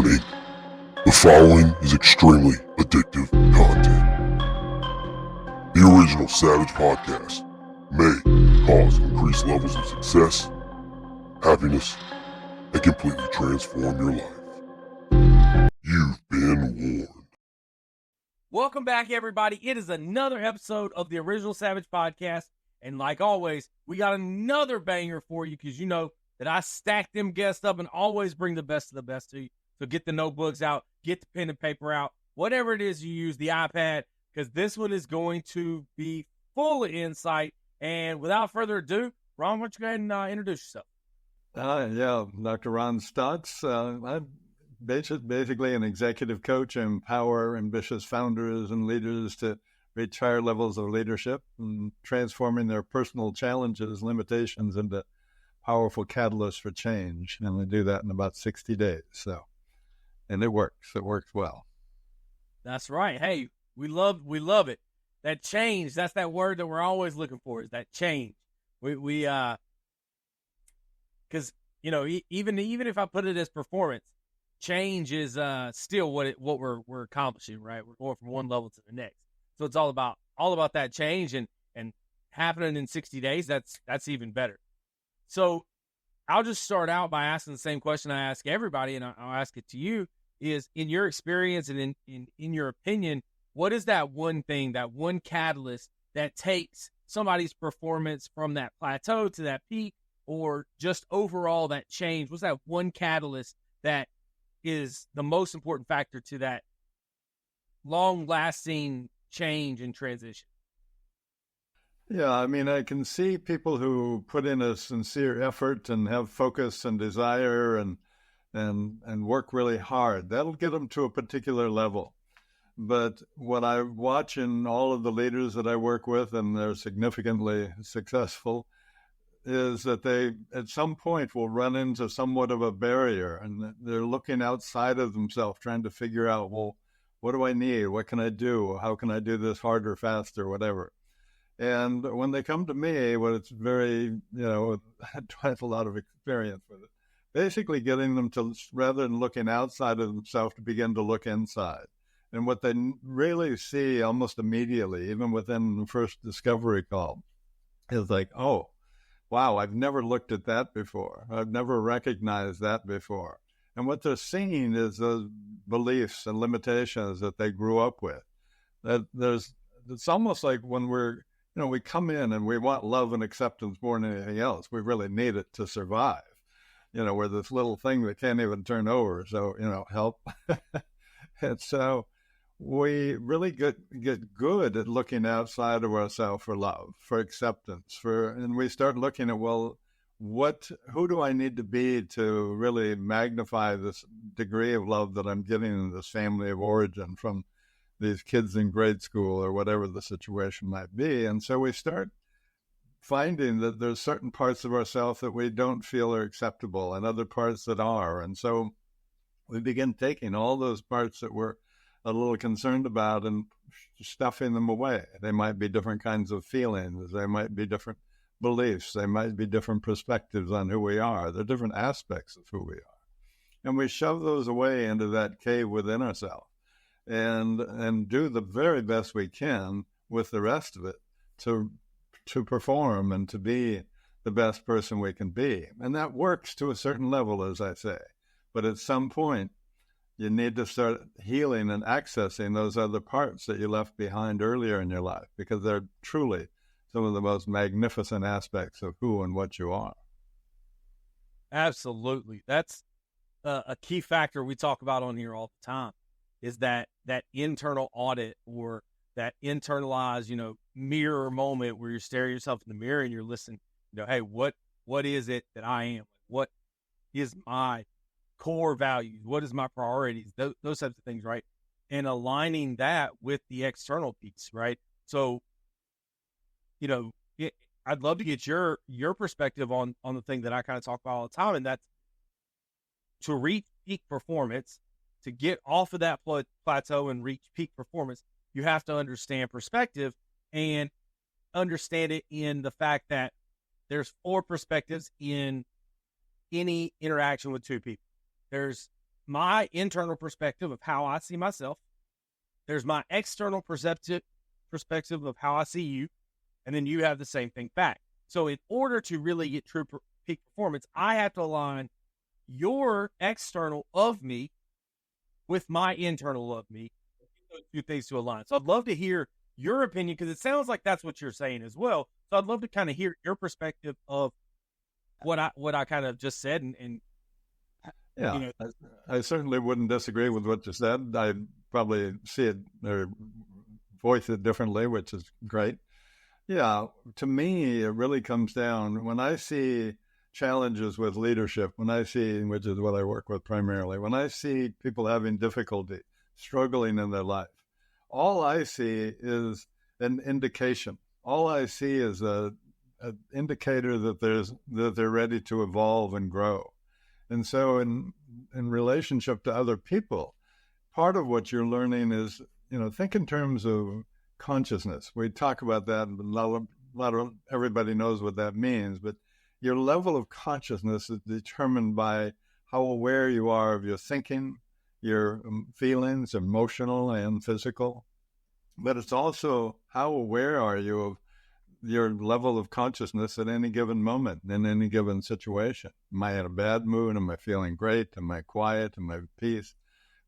Warning. The following is extremely addictive content. The original Savage Podcast may cause increased levels of success, happiness, and completely transform your life. You've been warned. Welcome back, everybody. It is another episode of the original Savage Podcast. And like always, we got another banger for you because you know that I stack them guests up and always bring the best of the best to you. So get the notebooks out, get the pen and paper out, whatever it is you use, the iPad, because this one is going to be full of insight. And without further ado, Ron, why don't you go ahead and introduce yourself? Dr. Ron Stotts. I'm basically an executive coach. I empower ambitious founders and leaders to reach higher levels of leadership and transforming their personal challenges, limitations into powerful catalysts for change. And we do that in about 60 days. And it works. It works well. That's right. Hey, we love it. That change, that's that word that we're always looking for, is that change. Because you know, even if I put it as performance, change is still what we're accomplishing, right? We're going from one level to the next. So it's all about that change and happening in 60 days. That's even better. So I'll just start out by asking the same question I ask everybody, and I'll ask it to you, is in your experience and in your opinion, what is that one thing, that one catalyst that takes somebody's performance from that plateau to that peak, or just overall that change? What's that one catalyst that is the most important factor to that long-lasting change and transition? Yeah, I mean, I can see people who put in a sincere effort and have focus and desire and work really hard. That'll get them to a particular level. But what I watch in all of the leaders that I work with, and they're significantly successful, is that they at some point will run into somewhat of a barrier, and they're looking outside of themselves, trying to figure out, well, what do I need? What can I do? How can I do this harder, faster, whatever? And when they come to me, it's very, I have a lot of experience with it. Basically getting them to, rather than looking outside of themselves, to begin to look inside. And what they really see almost immediately, even within the first discovery call, is like, oh, wow, I've never looked at that before. I've never recognized that before. And what they're seeing is those beliefs and limitations that they grew up with. It's almost like when we come in and we want love and acceptance more than anything else. We really need it to survive. We're this little thing that can't even turn over. So, help. And so we really get good at looking outside of ourselves for love, for acceptance, and we start looking at, well, who do I need to be to really magnify this degree of love that I'm getting in this family of origin from these kids in grade school or whatever the situation might be. And so we start finding that there's certain parts of ourselves that we don't feel are acceptable and other parts that are. And so we begin taking all those parts that we're a little concerned about and stuffing them away. They might be different kinds of feelings. They might be different beliefs. They might be different perspectives on who we are. They're different aspects of who we are. And we shove those away into that cave within ourselves and do the very best we can with the rest of it to perform and to be the best person we can be. And that works to a certain level, as I say. But at some point, you need to start healing and accessing those other parts that you left behind earlier in your life, because they're truly some of the most magnificent aspects of who and what you are. Absolutely. That's a key factor we talk about on here all the time, is that internal audit, or that internalized, mirror moment where you're staring yourself in the mirror and you're listening, hey, what is it that I am? What is my core values? What is my priorities? Those types of things, right? And aligning that with the external piece, right? So, I'd love to get your perspective on the thing that I kind of talk about all the time, and that's to reach peak performance, to get off of that plateau and reach peak performance, you have to understand perspective and understand it in the fact that there's 4 perspectives in any interaction with 2 people. There's my internal perspective of how I see myself. There's my external perspective of how I see you. And then you have the same thing back. So in order to really get true peak performance, I have to align your external of me with my internal of me. Those two things to align. So I'd love to hear your opinion, because it sounds like that's what you're saying as well. So I'd love to kind of hear your perspective of what I kind of just said. And yeah, you know, I certainly wouldn't disagree with what you said. I probably see it or voice it differently, which is great. Yeah, to me, it really comes down when I see challenges with leadership, which is what I work with primarily, when I see people having difficulty, struggling in their life, all I see is an indication. All I see is an indicator that they're ready to evolve and grow. And so in relationship to other people, part of what you're learning is, think in terms of consciousness. We talk about that, and a lot of everybody knows what that means, but your level of consciousness is determined by how aware you are of your thinking, your feelings, emotional and physical. But it's also how aware are you of your level of consciousness at any given moment, in any given situation. Am I in a bad mood? Am I feeling great? Am I quiet? Am I at peace?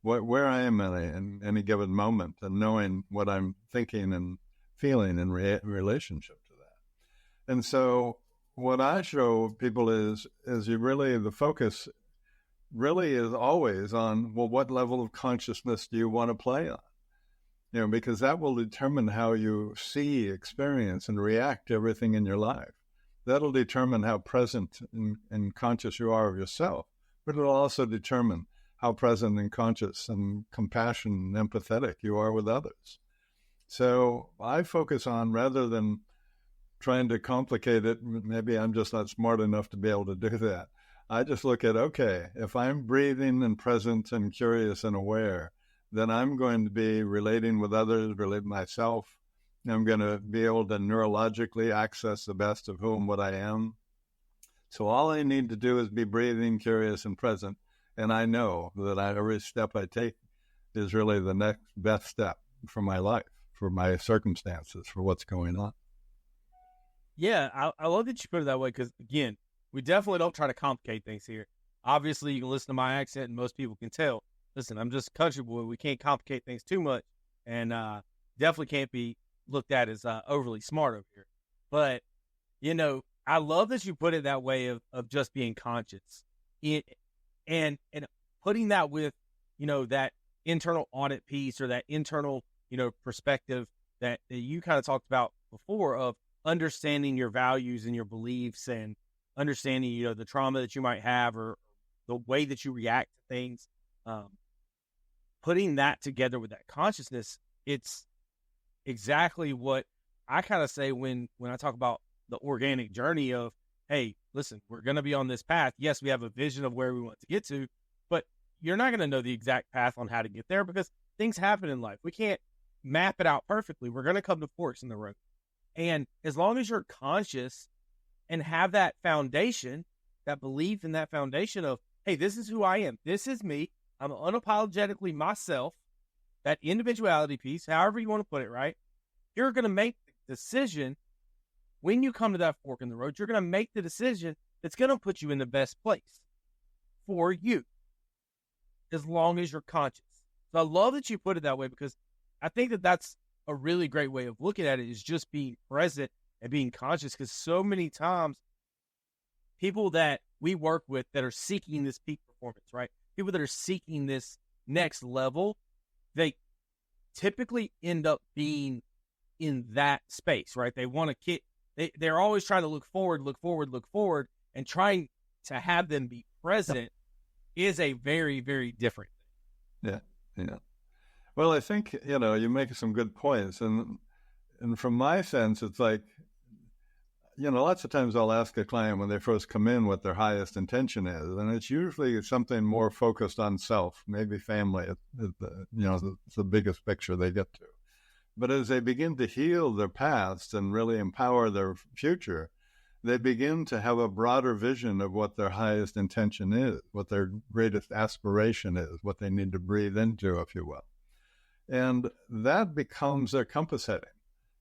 Where I am in any given moment, and knowing what I'm thinking and feeling in relationship to that. And so what I show people is the focus really is always on, well, what level of consciousness do you want to play on? Because that will determine how you see, experience, and react to everything in your life. That'll determine how present and conscious you are of yourself, but it'll also determine how present and conscious and compassionate and empathetic you are with others. So I focus on, rather than trying to complicate it, maybe I'm just not smart enough to be able to do that. I just look at, okay, if I'm breathing and present and curious and aware, then I'm going to be relating with others, relate myself. I'm going to be able to neurologically access the best of who and what I am. So all I need to do is be breathing, curious, and present. And I know that every step I take is really the next best step for my life, for my circumstances, for what's going on. Yeah, I love that you put it that way, because, again, we definitely don't try to complicate things here. Obviously, you can listen to my accent, and most people can tell. Listen, I'm just a country boy. We can't complicate things too much, and definitely can't be looked at as overly smart over here. But, I love that you put it that way of just being conscious. And putting that with, that internal audit piece, or that internal, perspective that you kind of talked about before, of understanding your values and your beliefs, and understanding, the trauma that you might have, or the way that you react to things. Putting that together with that consciousness, it's exactly what I kind of say when I talk about the organic journey of, hey, listen, we're going to be on this path. Yes, we have a vision of where we want to get to, but you're not going to know the exact path on how to get there, because things happen in life. We can't map it out perfectly. We're going to come to forks in the road. And as long as you're conscious and have that foundation, that belief in that foundation of, hey, this is who I am. This is me. I'm unapologetically myself, that individuality piece, however you want to put it, right? You're going to make the decision when you come to that fork in the road. You're going to make the decision that's going to put you in the best place for you, as long as you're conscious. So I love that you put it that way, because I think that that's a really great way of looking at it, is just being present and being conscious. Because so many times, people that we work with that are seeking this peak performance, right? People that are seeking this next level, they typically end up being in that space, right? They want to they're always trying to look forward, and trying to have them be present is a very, very different thing. Yeah. Well, I think, you make some good points. And from my sense, it's like, lots of times I'll ask a client when they first come in what their highest intention is. And it's usually something more focused on self, maybe family. It's the biggest picture they get to. But as they begin to heal their past and really empower their future, they begin to have a broader vision of what their highest intention is, what their greatest aspiration is, what they need to breathe into, if you will. And that becomes their compass heading.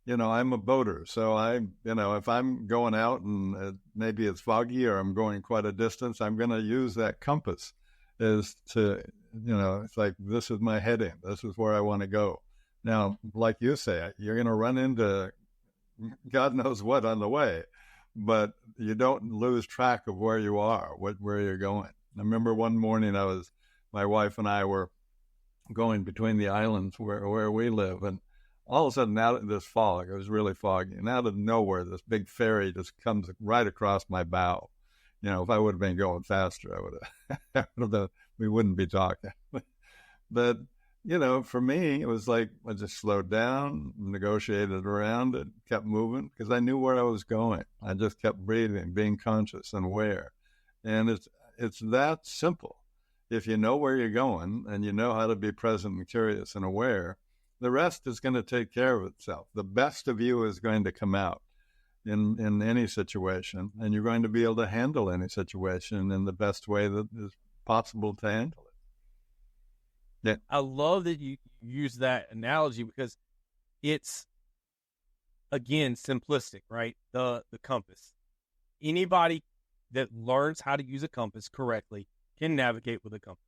I'm a boater, so if I'm going out and maybe it's foggy or I'm going quite a distance, I'm going to use that compass as to, it's like, this is my heading. This is where I want to go. Now, like you say, you're going to run into God knows what on the way, but you don't lose track of where you are, where you're going. I remember one morning my wife and I were going between the islands where we live, and all of a sudden, out of this fog, it was really foggy, and out of nowhere, this big ferry just comes right across my bow. If I would have been going faster, I would have, we wouldn't be talking. But, for me, it was like I just slowed down, negotiated around it, kept moving, because I knew where I was going. I just kept breathing, being conscious and aware. And it's that simple. If you know where you're going and you know how to be present and curious and aware, the rest is going to take care of itself. The best of you is going to come out in any situation, and you're going to be able to handle any situation in the best way that is possible to handle it. Yeah. I love that you use that analogy because it's, again, simplistic, right? The compass. Anybody that learns how to use a compass correctly can navigate with a compass.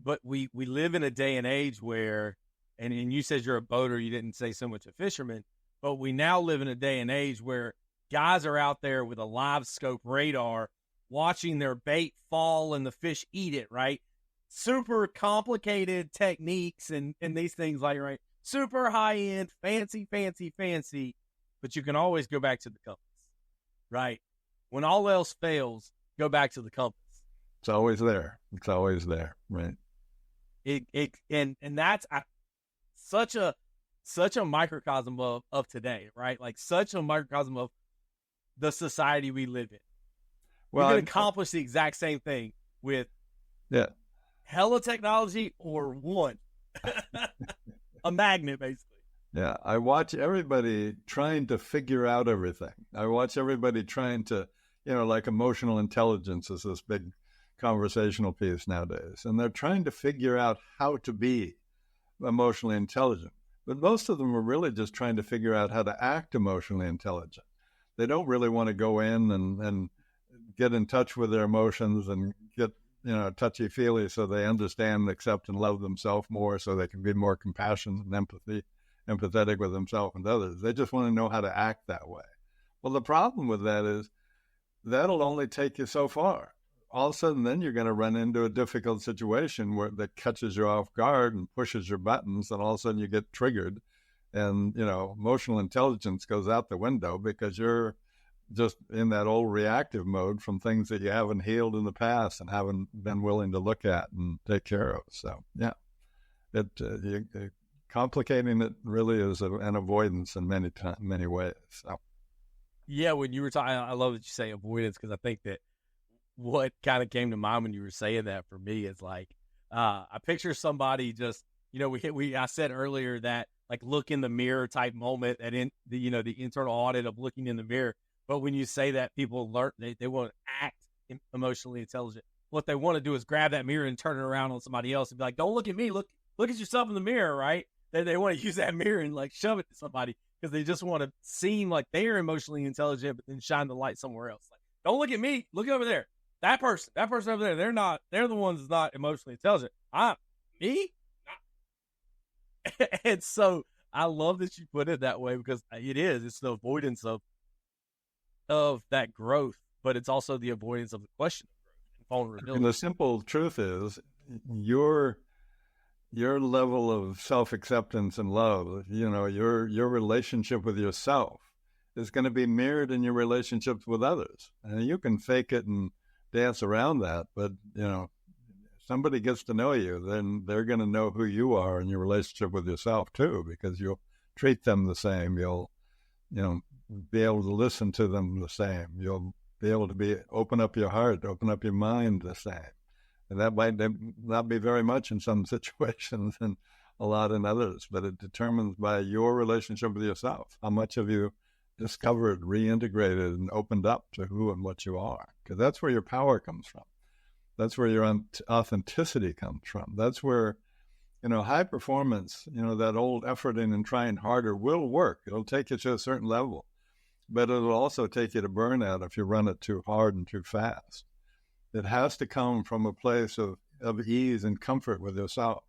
But we live in a day and age where, and you said you're a boater, you didn't say so much a fisherman, but we now live in a day and age where guys are out there with a live scope radar watching their bait fall and the fish eat it, right? Super complicated techniques and these things like, right? Super high end, fancy, but you can always go back to the compass, right? When all else fails, go back to the compass. It's always there. It's always there, right? And that's such a microcosm of today, right? Like such a microcosm of the society we live in. Well, we can accomplish the exact same thing with hella technology or one. A magnet, basically. Yeah, I watch everybody trying to figure out everything. I watch everybody trying to, like emotional intelligence is this big conversational piece nowadays. And they're trying to figure out how to be emotionally intelligent. But most of them are really just trying to figure out how to act emotionally intelligent. They don't really want to go in and get in touch with their emotions and get, touchy-feely so they understand, accept, and love themselves more so they can be more compassionate and empathetic with themselves and others. They just want to know how to act that way. Well, the problem with that is that'll only take you so far. All of a sudden, then you're going to run into a difficult situation that catches you off guard and pushes your buttons, and all of a sudden you get triggered, and emotional intelligence goes out the window because you're just in that old reactive mode from things that you haven't healed in the past and haven't been willing to look at and take care of. So complicating it really is an avoidance in many ways. So. Yeah, when you were talking, I love that you say avoidance because I think that what kind of came to mind when you were saying that for me is like, I picture somebody just, I said earlier that like look in the mirror type moment that in the, the internal audit of looking in the mirror. But when you say that people learn, they want to act emotionally intelligent. What they want to do is grab that mirror and turn it around on somebody else and be like, don't look at me, look at yourself in the mirror, right? They want to use that mirror and like shove it to somebody because they just want to seem like they're emotionally intelligent, but then shine the light somewhere else. Like, don't look at me, look over there. That person over there, they're the ones that's not emotionally intelligent. Me? Not. And so I love that you put it that way because it's the avoidance of that growth, but it's also the avoidance of the question of growth and vulnerability. And the simple truth is your level of self-acceptance and love, your relationship with yourself is going to be mirrored in your relationships with others. And you can fake it and dance around that, but if somebody gets to know you, then they're going to know who you are in your relationship with yourself too, because you'll treat them the same. You'll be able to listen to them the same. You'll be able to open up your heart, open up your mind the same. And that might not be very much in some situations and a lot in others, but it determines by your relationship with yourself. How much of you discovered, reintegrated, and opened up to who and what you are. Because that's where your power comes from. That's where your authenticity comes from. That's where, high performance, that old efforting and trying harder will work. It'll take you to a certain level, but it'll also take you to burnout if you run it too hard and too fast. It has to come from a place of ease and comfort with yourself.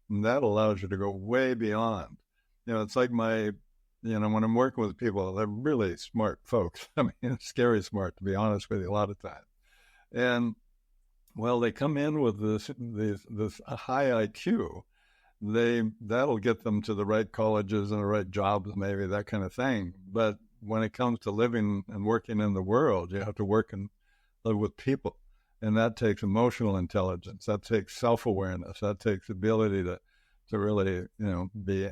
And that allows you to go way beyond. It's like when I'm working with people, they're really smart folks. I mean, scary smart, to be honest with you, a lot of times. And, well, they come in with this high IQ. That'll get them to the right colleges and the right jobs, maybe, that kind of thing. But when it comes to living and working in the world, you have to work and live with people. And that takes emotional intelligence. That takes self-awareness. That takes ability to really, be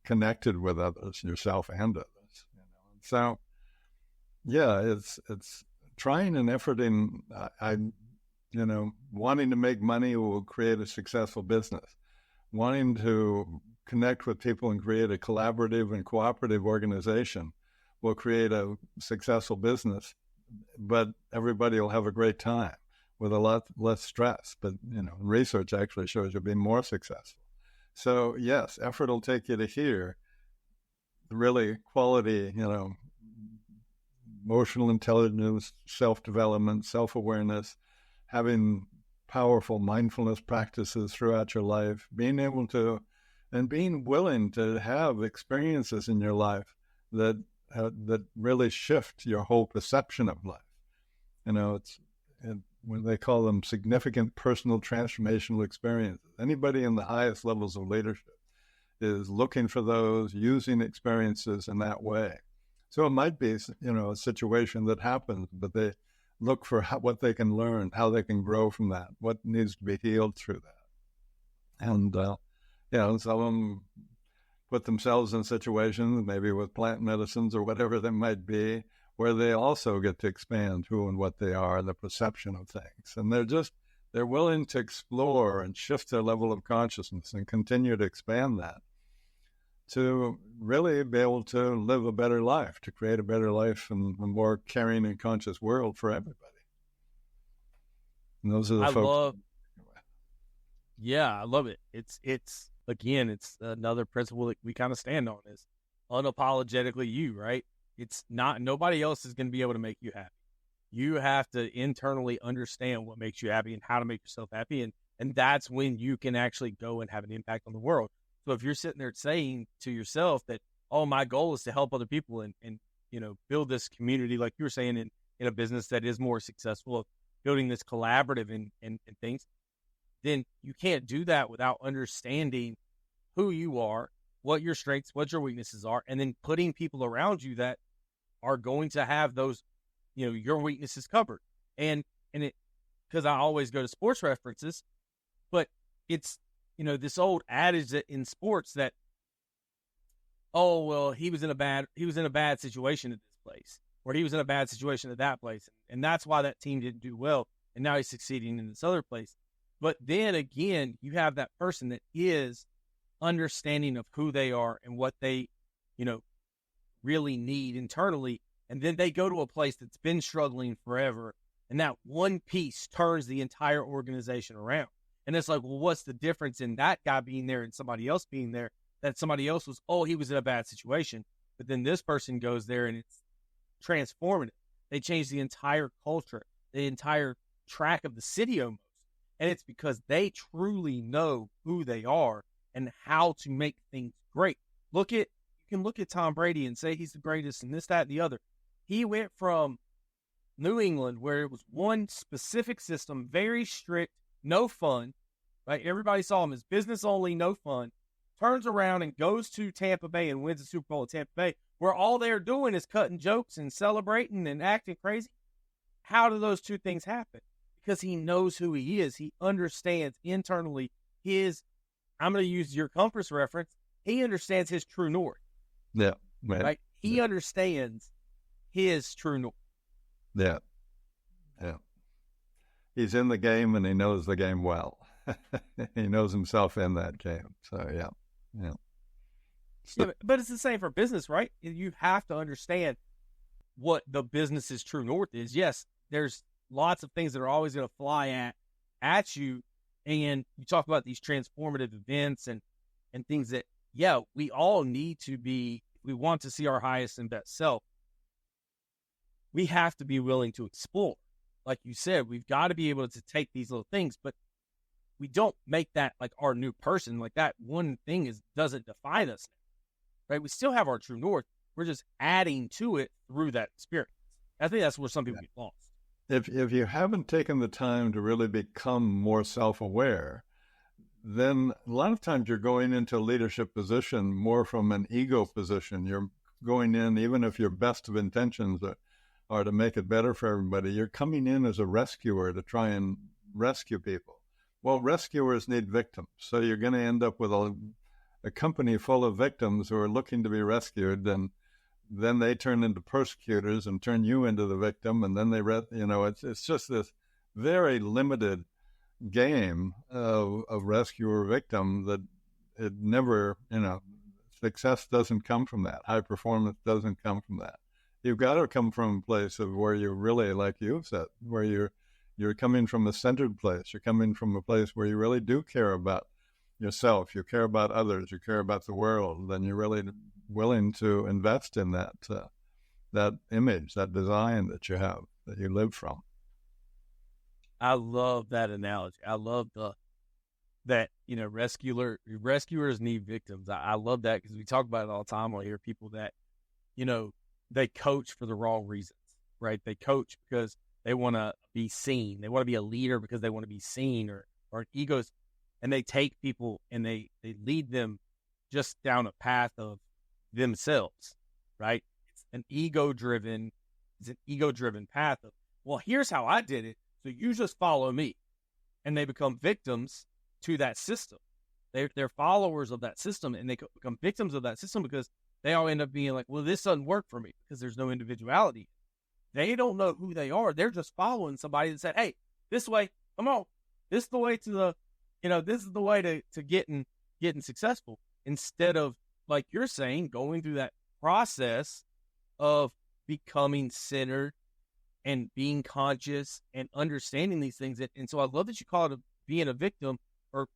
connected with others, yourself and others. So, yeah, it's trying and efforting. Wanting to make money will create a successful business. Wanting to connect with people and create a collaborative and cooperative organization will create a successful business, but everybody will have a great time with a lot less stress. But, research actually shows you'll be more successful. So, yes, effort will take you to here. Really quality, emotional intelligence, self-development, self-awareness, having powerful mindfulness practices throughout your life, being able to, and being willing to have experiences in your life that really shift your whole perception of life. When they call them significant personal transformational experiences. Anybody in the highest levels of leadership is looking for those, using experiences in that way. So it might be, a situation that happens, but they look for what they can learn, how they can grow from that, what needs to be healed through that. And, some of them put themselves in situations, maybe with plant medicines or whatever they might be, where they also get to expand who and what they are, the perception of things. And they're willing to explore and shift their level of consciousness and continue to expand that to really be able to live a better life, to create a better life and a more caring and conscious world for everybody. And those are the folks. I love it. It's another principle that we kind of stand on is unapologetically you, right? It's not, nobody else is going to be able to make you happy. You have to internally understand what makes you happy and how to make yourself happy. And that's when you can actually go and have an impact on the world. So if you're sitting there saying to yourself that, oh, my goal is to help other people and build this community, like you were saying, in a business that is more successful, of building this collaborative and things, then you can't do that without understanding who you are, what your strengths, what your weaknesses are, and then putting people around you that are going to have those, your weaknesses covered. And it, because I always go to sports references, but it's, this old adage that in sports that, oh, well, he was in a bad situation at this place, or he was in a bad situation at that place. And that's why that team didn't do well. And now he's succeeding in this other place. But then again, you have that person that is understanding of who they are and what they, really need internally. And then they go to a place that's been struggling forever. And that one piece turns the entire organization around. And it's like, well, what's the difference in that guy being there and somebody else being there? That somebody else was, he was in a bad situation. But then this person goes there and it's transformative. They change the entire culture, the entire track of the city almost. And it's because they truly know who they are and how to make things great. You can look at Tom Brady and say he's the greatest and this, that, and the other. He went from New England, where it was one specific system, very strict, no fun, right? Everybody saw him as business only, no fun. Turns around and goes to Tampa Bay and wins the Super Bowl at Tampa Bay, where all they're doing is cutting jokes and celebrating and acting crazy. How do those two things happen? Because he knows who he is. He understands internally I'm going to use your compass reference. He understands his true north. Yeah. Right? He understands his true north. Yeah. Yeah. He's in the game and he knows the game well. He knows himself in that game. So, yeah. Yeah. But it's the same for business, right? You have to understand what the business's true north is. Yes, there's lots of things that are always going to fly at you, and you talk about these transformative events and things that, yeah, we all need to be. We want to see our highest and best self. We have to be willing to explore. Like you said, we've got to be able to take these little things, but we don't make that like our new person. Like that one thing doesn't define us, right? We still have our true north. We're just adding to it through that experience. I think that's where some people get lost. If you haven't taken the time to really become more self-aware, then a lot of times you're going into a leadership position more from an ego position. You're going in, even if your best of intentions are to make it better for everybody, you're coming in as a rescuer to try and rescue people. Well, rescuers need victims. So you're going to end up with a company full of victims who are looking to be rescued, and then they turn into persecutors and turn you into the victim, and then it's just this very limited game of rescuer victim that it never, success doesn't come from that. High performance doesn't come from that. You've got to come from a place of where you're really, like you've said, where you're coming from a centered place. You're coming from a place where you really do care about yourself. You care about others. You care about the world. Then you're really willing to invest in that image, that design that you have, that you live from. I love that analogy. I love that rescuers need victims. I love that because we talk about it all the time. I hear people that, they coach for the wrong reasons, right? They coach because they want to be seen. They want to be a leader because they want to be seen or egos. And they take people and they lead them just down a path of themselves, right? It's an ego-driven path of, well, here's how I did it, so you just follow me. And they become victims to that system. They're followers of that system, and they become victims of that system because they all end up being like, well, this doesn't work for me because there's no individuality. They don't know who they are. They're just following somebody that said, hey, this way, come on. This is the way this is the way to getting successful, instead of, like you're saying, going through that process of becoming centered and being conscious and understanding these things. And so I love that you call it being a victim, or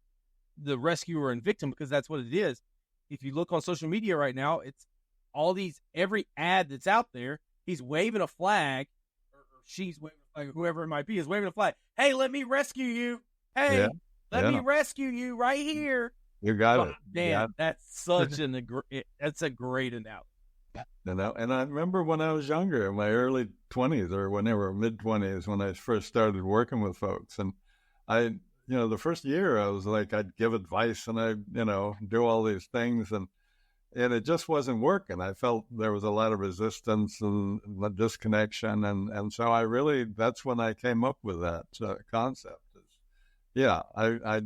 the rescuer and victim, because that's what it is. If you look on social media right now, it's every ad that's out there, he's waving a flag, or she's waving a flag, or whoever it might be is waving a flag. Hey, let me rescue you. Hey, let me rescue you right here. You got it. Man, that's such that's a great analogy. And I remember when I was younger, in my early 20s or whenever, mid-20s, when I first started working with folks. And I, the first year I was like, I'd give advice and I'd, do all these things. And it just wasn't working. I felt there was a lot of resistance and disconnection. And so that's when I came up with that concept. I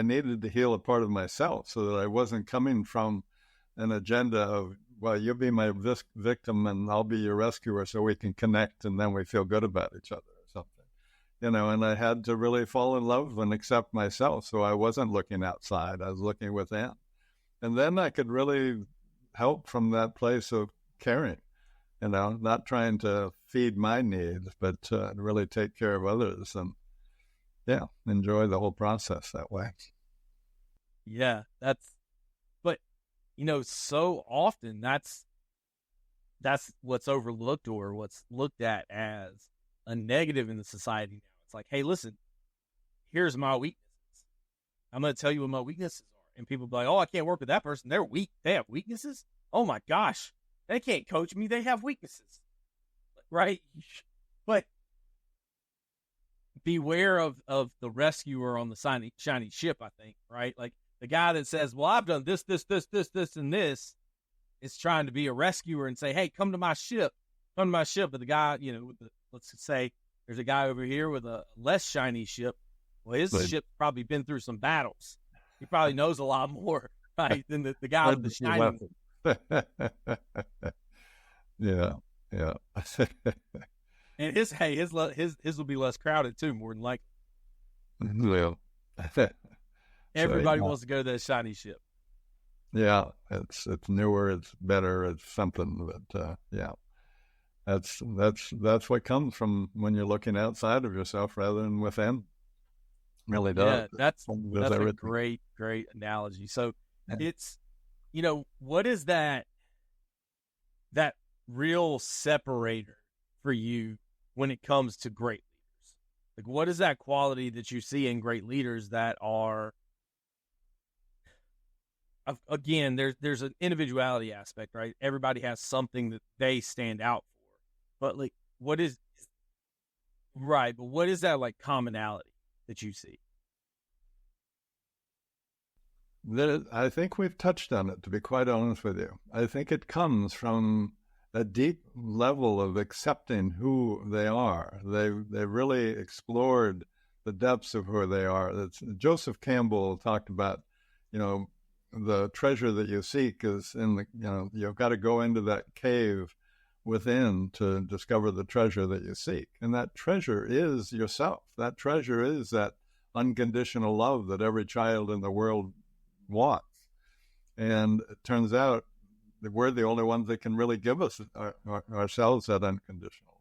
needed to heal a part of myself so that I wasn't coming from an agenda of, well, you'll be my victim and I'll be your rescuer so we can connect and then we feel good about each other or something. And I had to really fall in love and accept myself. So I wasn't looking outside. I was looking within. And then I could really help from that place of caring, not trying to feed my needs, but really take care of others and, enjoy the whole process that way. Yeah, so often that's what's overlooked or what's looked at as a negative in the society now. It's like, hey, listen, here's my weaknesses. I'm going to tell you what my weaknesses are. And people be like, oh, I can't work with that person. They're weak. They have weaknesses? Oh, my gosh. They can't coach me. They have weaknesses. Right? But beware of the rescuer on the shiny ship, I think, right? Like the guy that says, well, I've done this, and this, is trying to be a rescuer and say, hey, come to my ship. But the guy, let's say there's a guy over here with a less shiny ship. Well, his ship's probably been through some battles. He probably knows a lot more, right, than the guy with the shiny one. Yeah. And his will be less crowded too, more than likely. Well, everybody wants to go to that shiny ship. Yeah, it's newer, it's better, it's something. But That's what comes from when you're looking outside of yourself rather than within. Really does. Yeah, that's a Everything. great analogy. So it's, what is that real separator for you when it comes to great leaders? Like, what is that quality that you see in great leaders that are, again, there's an individuality aspect, right? Everybody has something that they stand out for, but like, what is right? But what is that like commonality that you see? I think we've touched on it, to be quite honest with you. I think it comes from a deep level of accepting who they are. They really explored the depths of who they are. Joseph Campbell talked about, the treasure that you seek is in the, you've got to go into that cave within to discover the treasure that you seek. And that treasure is yourself. That treasure is that unconditional love that every child in the world wants. And it turns out that we're the only ones that can really give us ourselves that unconditional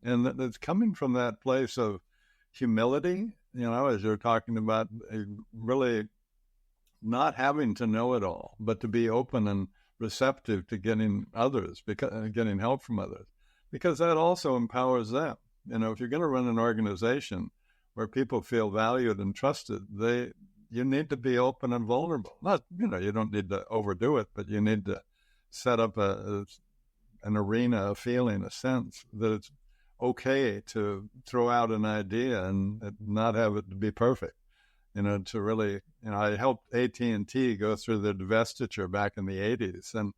love. And it's coming from that place of humility, as you're talking about, really not having to know it all, but to be open and receptive to getting help from others, because that also empowers them. If you're going to run an organization where people feel valued and trusted, you need to be open and vulnerable. Not, you don't need to overdo it, but you need to set up an arena, a feeling, a sense that it's okay to throw out an idea and not have it to be perfect. To really, I helped AT&T go through the divestiture back in the 80s. And,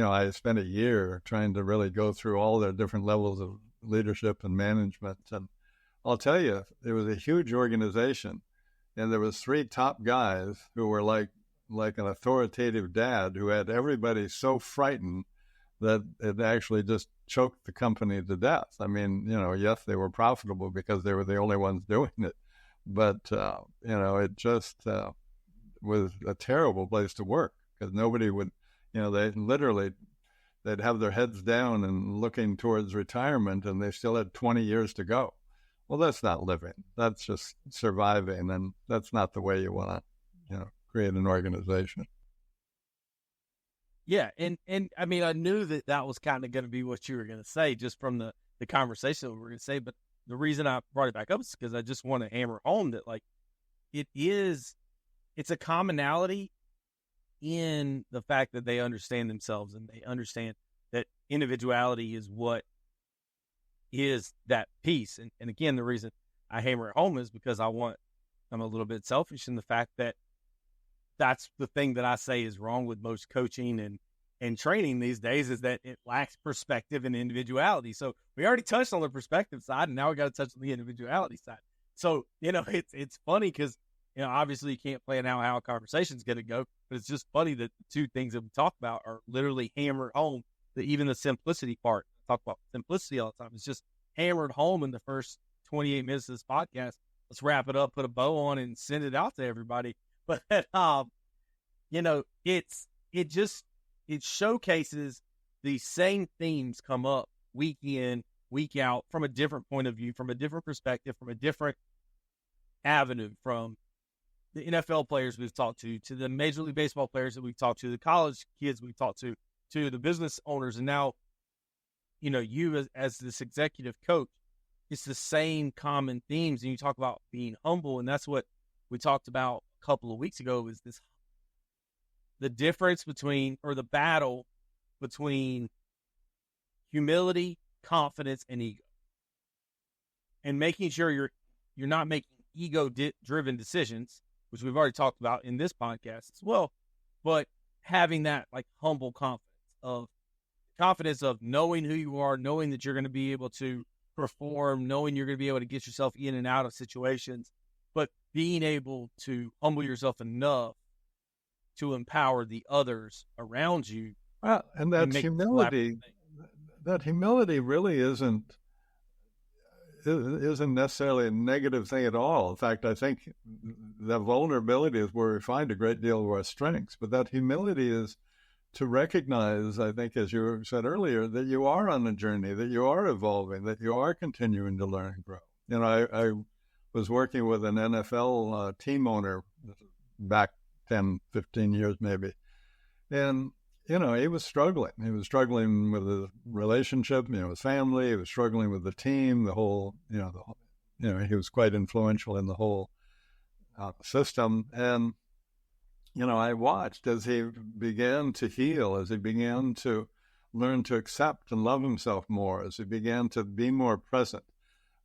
I spent a year trying to really go through all their different levels of leadership and management. And I'll tell you, it was a huge organization. And there was 3 top guys who were like an authoritative dad who had everybody so frightened that it actually just choked the company to death. I mean, yes, they were profitable because they were the only ones doing it. But, it just was a terrible place to work because nobody would, they'd have their heads down and looking towards retirement, and they still had 20 years to go. Well, that's not living. That's just surviving, and that's not the way you want to, create an organization. Yeah, and I mean, I knew that was kind of going to be what you were going to say just from the conversation that we were going to say, but the reason I brought it back up is because I just want to hammer home that, like, it's a commonality in the fact that they understand themselves and they understand that individuality is what is that piece. And again, the reason I hammer it home is because I'm a little bit selfish in the fact that that's the thing that I say is wrong with most coaching and training these days, is that it lacks perspective and individuality. So we already touched on the perspective side, and now we got to touch on the individuality side. So, it's funny because, obviously you can't plan out how a conversation's going to go, but it's just funny that the 2 things that we talk about are literally hammered home. Even the simplicity part, I talk about simplicity all the time, it's just hammered home in the first 28 minutes of this podcast. Let's wrap it up, put a bow on it, and send it out to everybody. But, it showcases these same themes come up week in, week out from a different point of view, from a different perspective, from a different avenue, from the NFL players we've talked to the Major League Baseball players that we've talked to, the college kids we've talked to the business owners. And now, you as this executive coach, it's the same common themes. And you talk about being humble, and that's what we talked about a couple of weeks ago, is the difference between, or the battle between, humility, confidence, and ego, and making sure you're not making ego-driven decisions, which we've already talked about in this podcast as well, but having that like humble confidence of knowing who you are, knowing that you're going to be able to perform, knowing you're going to be able to get yourself in and out of situations, but being able to humble yourself enough to empower the others around you. Well, and that humility really isn't necessarily a negative thing at all. In fact, I think the vulnerability is where we find a great deal of our strengths. But that humility is to recognize, I think, as you said earlier, that you are on a journey, that you are evolving, that you are continuing to learn and grow. I was working with an NFL team owner back 10, 15 years maybe. And, he was struggling. He was struggling with his relationship, his family. He was struggling with the team, the whole, he was quite influential in the whole system. And, I watched as he began to heal, as he began to learn to accept and love himself more, as he began to be more present.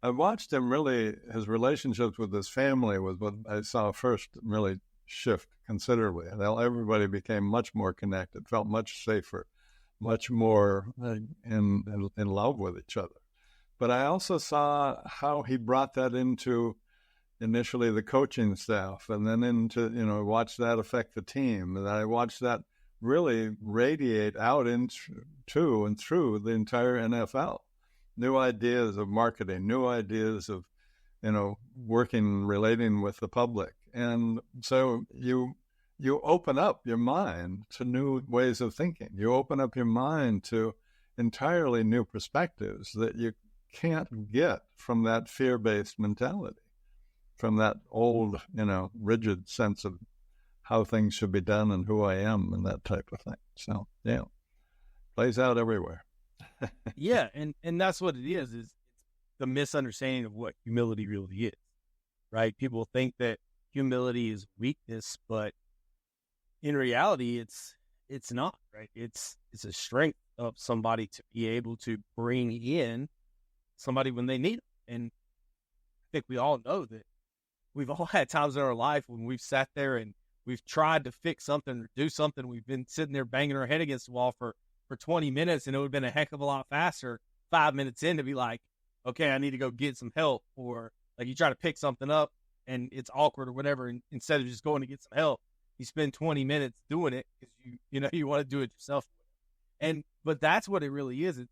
I watched him really, his relationships with his family was what I saw first really shift considerably. And everybody became much more connected, felt much safer, much more in love with each other. But I also saw how he brought that into initially the coaching staff, and then into, watch that affect the team. And I watched that really radiate out into and through the entire NFL. New ideas of marketing, new ideas of, working, relating with the public. And so you open up your mind to new ways of thinking. You open up your mind to entirely new perspectives that you can't get from that fear-based mentality, from that old, rigid sense of how things should be done and who I am and that type of thing. So, yeah, plays out everywhere. Yeah, and that's what it is it's the misunderstanding of what humility really is, right? People think that humility is weakness, but in reality, it's not, right? It's a strength of somebody to be able to bring in somebody when they need them. And I think we all know that we've all had times in our life when we've sat there and we've tried to fix something or do something. We've been sitting there banging our head against the wall for 20 minutes, and it would have been a heck of a lot faster 5 minutes in to be like, okay, I need to go get some help. Or like you try to pick something up and it's awkward or whatever, and instead of just going to get some help, you spend 20 minutes doing it because you want to do it yourself. But that's what it really is. It's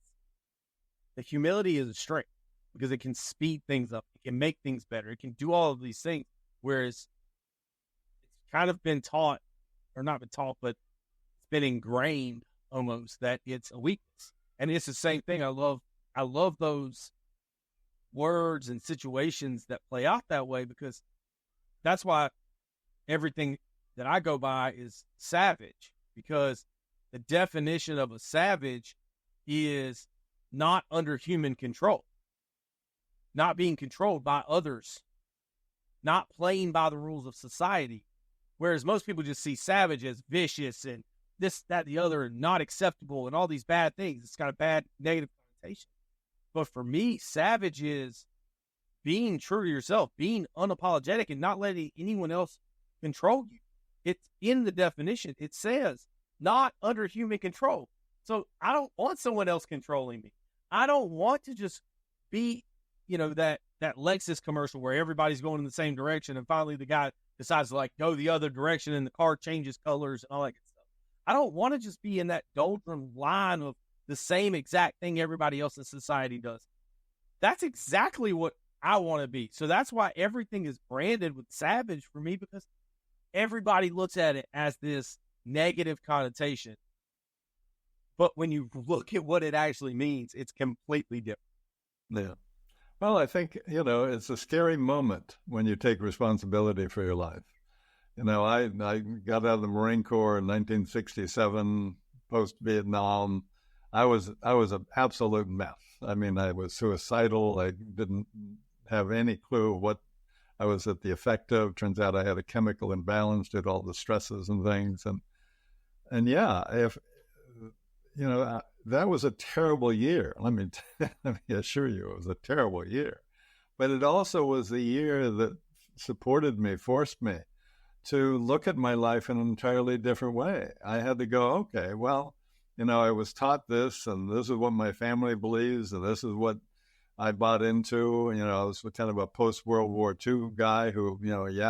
the humility is a strength because it can speed things up. It can make things better. It can do all of these things. Whereas it's kind of been taught, or not been taught, but it's been ingrained almost that it's a weakness. And it's the same thing. I love those words and situations that play out that way, because that's why everything that I go by is savage, because the definition of a savage is not under human control, not being controlled by others, not playing by the rules of society. Whereas most people just see savage as vicious and this, that, the other, and not acceptable and all these bad things. It's got a bad negative connotation. But for me, savage is being true to yourself, being unapologetic and not letting anyone else control you. It's in the definition. It says not under human control. So I don't want someone else controlling me. I don't want to just be, that Lexus commercial where everybody's going in the same direction and finally the guy decides to go the other direction and the car changes colors and all that good stuff. I don't want to just be in that doldrum line of the same exact thing everybody else in society does. That's exactly what I want to be. So that's why everything is branded with savage for me, because everybody looks at it as this negative connotation. But when you look at what it actually means, it's completely different. Yeah. Well, I think, it's a scary moment when you take responsibility for your life. I got out of the Marine Corps in 1967, post-Vietnam. I was an absolute mess. I mean, I was suicidal. I didn't have any clue what I was at the effect of. Turns out I had a chemical imbalance due to all the stresses and things. And yeah, that was a terrible year. Let me assure you, it was a terrible year. But it also was the year that supported me, forced me to look at my life in an entirely different way. I had to go, okay, well, I was taught this, and this is what my family believes, and this is what I bought into. I was kind of a post-World War II guy who,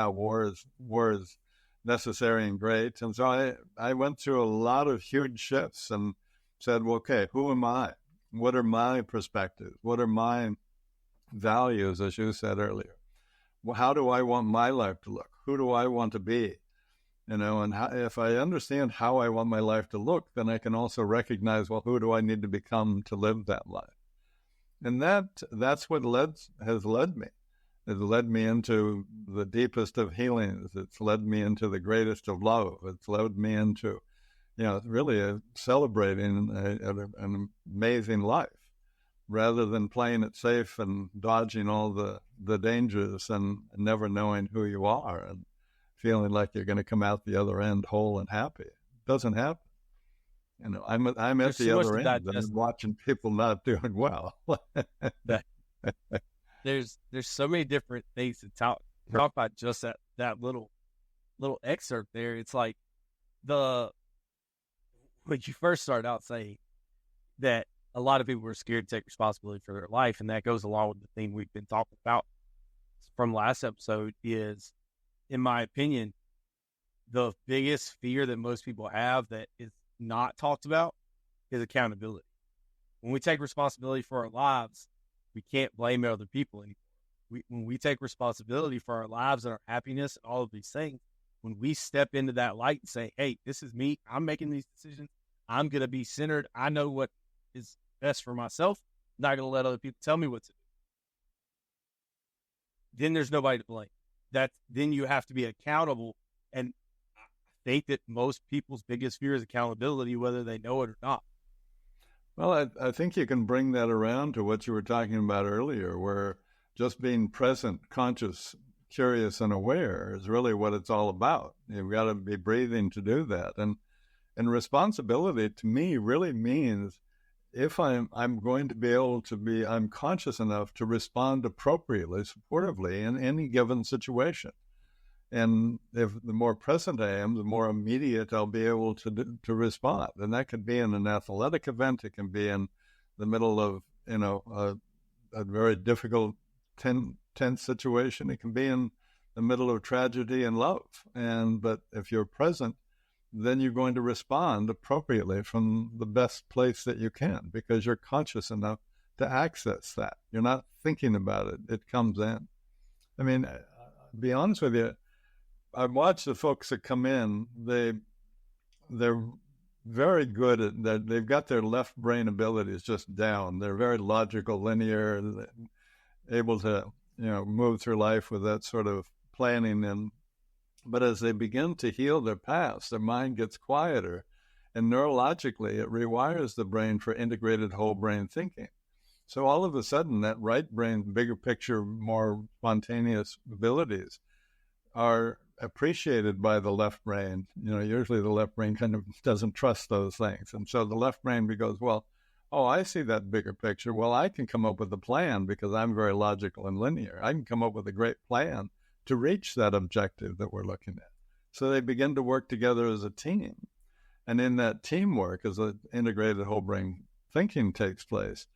war is necessary and great. And so I went through a lot of huge shifts and said, well, okay, who am I? What are my perspectives? What are my values, as you said earlier? Well, how do I want my life to look? Who do I want to be? And if I understand how I want my life to look, then I can also recognize, well, who do I need to become to live that life? And that's what has led me. It's led me into the deepest of healings. It's led me into the greatest of love. It's led me into, really celebrating an amazing life, rather than playing it safe and dodging all the dangers and never knowing who you are and feeling like you're going to come out the other end whole and happy. It doesn't happen. I'm at the other end, and I'm watching people not doing well. There's so many different things to talk about. Just that little excerpt there. It's like when you first started out saying that a lot of people were scared to take responsibility for their life, and that goes along with the theme we've been talking about from last episode. Is, in my opinion, the biggest fear that most people have that is not talked about is accountability. When we take responsibility for our lives, we can't blame other people anymore. When we take responsibility for our lives and our happiness and all of these things, when we step into that light and say, hey, this is me, I'm making these decisions, I'm going to be centered, I know what is best for myself, I'm not going to let other people tell me what to do. Then there's nobody to blame. Then you have to be accountable. And I think that most people's biggest fear is accountability, whether they know it or not. Well, I think you can bring that around to what you were talking about earlier, where just being present, conscious, curious, and aware is really what it's all about. You've got to be breathing to do that. And responsibility to me really means if I'm going to be able to be, I'm conscious enough to respond appropriately, supportively in any given situation. And if the more present I am, the more immediate I'll be able to respond. And that could be in an athletic event. It can be in the middle of, a very difficult, tense situation. It can be in the middle of tragedy and love. But if you're present, then you're going to respond appropriately from the best place that you can, because you're conscious enough to access that. You're not thinking about it. It comes in. I mean, to be honest with you, I've watched the folks that come in, they're very good at that. They've got their left brain abilities just down. They're very logical, linear, able to, move through life with that sort of planning. But as they begin to heal their past, their mind gets quieter, and neurologically it rewires the brain for integrated whole brain thinking. So all of a sudden that right brain, bigger picture, more spontaneous abilities are appreciated by the left brain. Usually the left brain kind of doesn't trust those things. And so the left brain goes, well, oh, I see that bigger picture. Well, I can come up with a plan because I'm very logical and linear. I can come up with a great plan to reach that objective that we're looking at. So they begin to work together as a team. And in that teamwork, as the integrated whole brain thinking takes place,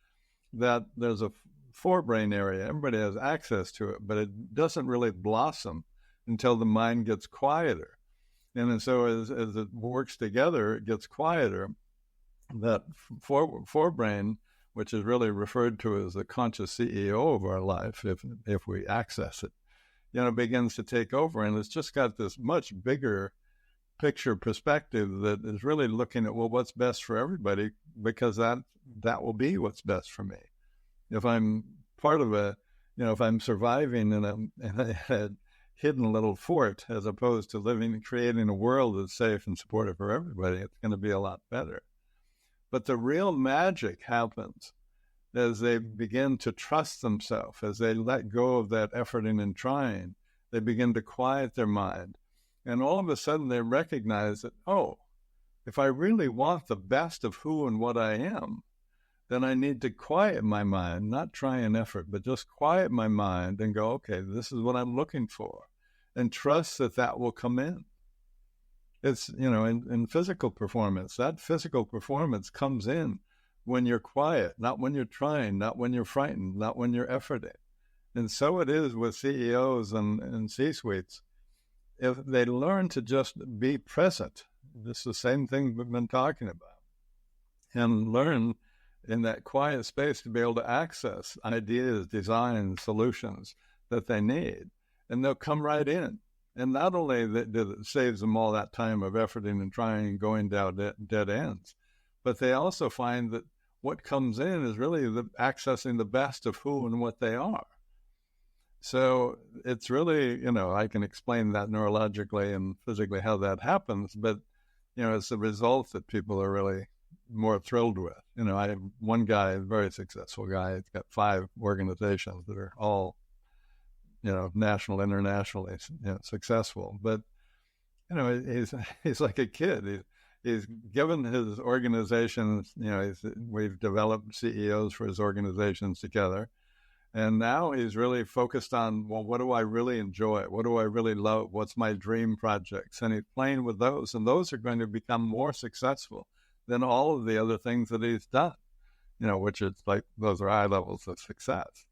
that there's a forebrain area. Everybody has access to it, but it doesn't really blossom until the mind gets quieter. And so as it works together, it gets quieter. That forebrain, which is really referred to as the conscious CEO of our life, if we access it, begins to take over. And it's just got this much bigger picture perspective that is really looking at, well, what's best for everybody, because that will be what's best for me. If I'm part of if I'm surviving in a hidden little fort, as opposed to creating a world that's safe and supportive for everybody, it's going to be a lot better. But the real magic happens as they begin to trust themselves, as they let go of that efforting and trying. They begin to quiet their mind. And all of a sudden they recognize that, oh, if I really want the best of who and what I am, then I need to quiet my mind, not try and effort, but just quiet my mind and go, okay, this is what I'm looking for, and trust that will come in. It's, in physical performance, that physical performance comes in when you're quiet, not when you're trying, not when you're frightened, not when you're efforting. And so it is with CEOs and C-suites. If they learn to just be present, this is the same thing we've been talking about, and learn in that quiet space to be able to access ideas, designs, solutions that they need. And they'll come right in. And not only did it saves them all that time of efforting and trying and going down dead ends, but they also find that what comes in is really accessing the best of who and what they are. So it's really, I can explain that neurologically and physically how that happens, but, it's the result that people are really more thrilled with. I have one guy, a very successful guy, he's got 5 organizations that are all, national, internationally, successful. But, he's like a kid. He's given his organizations, we've developed CEOs for his organizations together. And now he's really focused on, well, what do I really enjoy? What do I really love? What's my dream projects? And he's playing with those. And those are going to become more successful than all of the other things that he's done, which is like, those are high levels of success.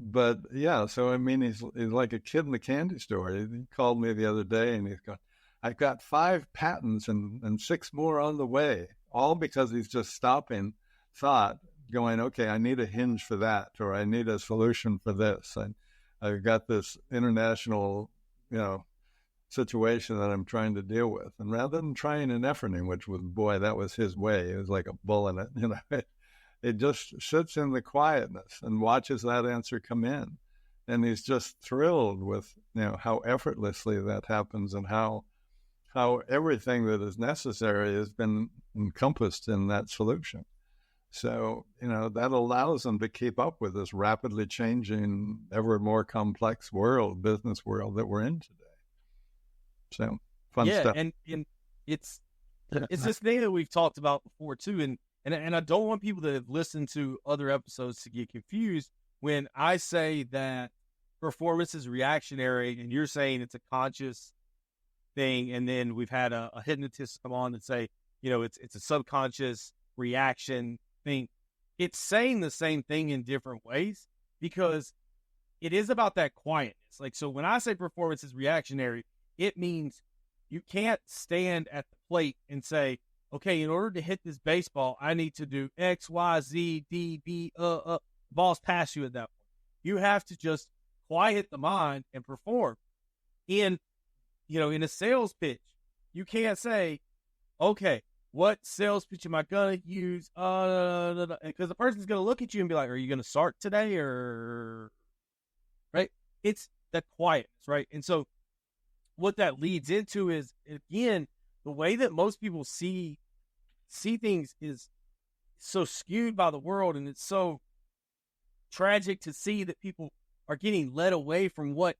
But yeah, so I mean, he's like a kid in the candy store. He called me the other day and he's going, I've got 5 patents and 6 more on the way, all because he's just stopping thought, going, okay, I need a hinge for that, or I need a solution for this. And I've got this international, situation that I'm trying to deal with. And rather than trying and efforting, which was, boy, that was his way. It was like a bull in it, it just sits in the quietness and watches that answer come in. And he's just thrilled with, how effortlessly that happens and how everything that is necessary has been encompassed in that solution. So, that allows them to keep up with this rapidly changing, ever more complex business world that we're in today. So, fun stuff. And it's this thing that we've talked about before too, and I don't want people that have listened to other episodes to get confused when I say that performance is reactionary and you're saying it's a conscious thing, and then we've had a hypnotist come on and say, it's a subconscious reaction thing. It's saying the same thing in different ways because it is about that quietness. Like, so when I say performance is reactionary, it means you can't stand at the plate and say, okay, in order to hit this baseball, I need to do X, Y, Z, D, B, balls past you at that point. You have to just quiet the mind and perform. In a sales pitch, you can't say, okay, what sales pitch am I going to use? Because the person's going to look at you and be like, are you going to start today or, right? It's the quietness, right? And so what that leads into is, again, the way that most people see things is so skewed by the world, and it's so tragic to see that people are getting led away from what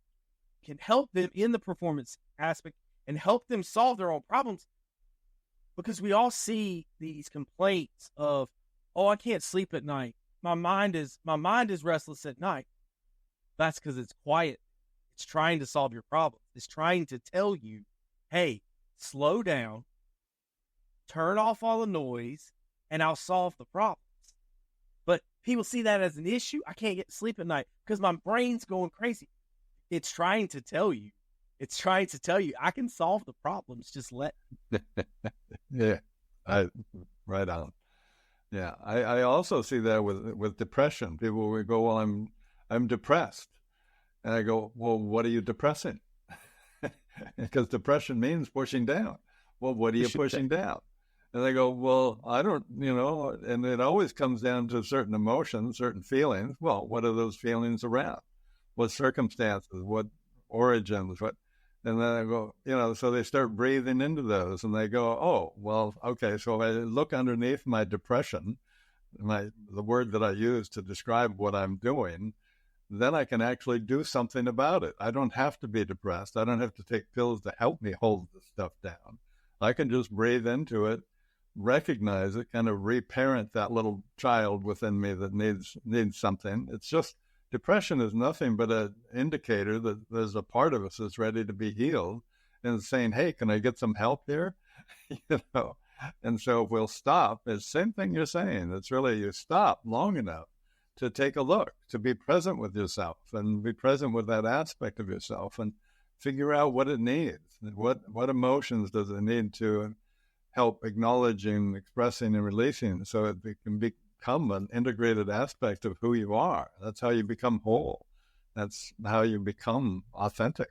can help them in the performance aspect and help them solve their own problems. Because we all see these complaints of, oh, I can't sleep at night. My mind is restless at night. That's because it's quiet. It's trying to solve your problem. It's trying to tell you, hey, slow down, turn off all the noise, and I'll solve the problems. But people see that as an issue. I can't get to sleep at night because my brain's going crazy. It's trying to tell you. I can solve the problems. Just let. Yeah, right on. Yeah, I also see that with depression. People will go, well, I'm depressed. And I go, well, what are you depressing? Because depression means pushing down. Well, what are you pushing down? And they go, well, I don't, and it always comes down to certain emotions, certain feelings. Well, what are those feelings around? What circumstances? What origins? And then I go, so they start breathing into those and they go, oh, well, okay. So if I look underneath my depression, the word that I use to describe what I'm doing, then I can actually do something about it. I don't have to be depressed. I don't have to take pills to help me hold this stuff down. I can just breathe into it, recognize it, kind of reparent that little child within me that needs something. It's just, depression is nothing but an indicator that there's a part of us that's ready to be healed and saying, hey, can I get some help here? And so if we'll stop, it's the same thing you're saying. It's really, you stop long enough to take a look, to be present with yourself and be present with that aspect of yourself and figure out what it needs. What emotions does it need to help acknowledging, expressing, and releasing so it can become an integrated aspect of who you are. That's how you become whole. That's how you become authentic.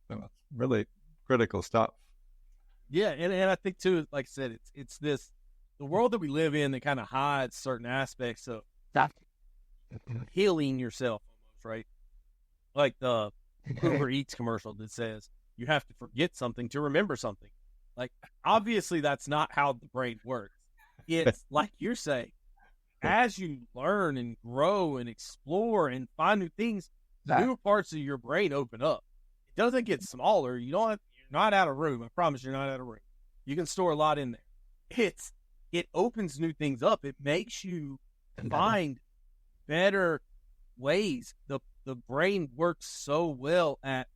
So it's really critical stuff. Yeah, and I think too, like I said, it's this the world that we live in that kind of hides certain aspects of healing yourself almost, right? Like the Uber Eats commercial that says you have to forget something to remember something. Like, obviously that's not how the brain works. It's like you're saying, as you learn and grow and explore and find new things, new parts of your brain open up. It doesn't get smaller. You're not out of room. I promise you're not out of room. You can store a lot in there. It opens new things up. It makes you find better ways. The brain works so well at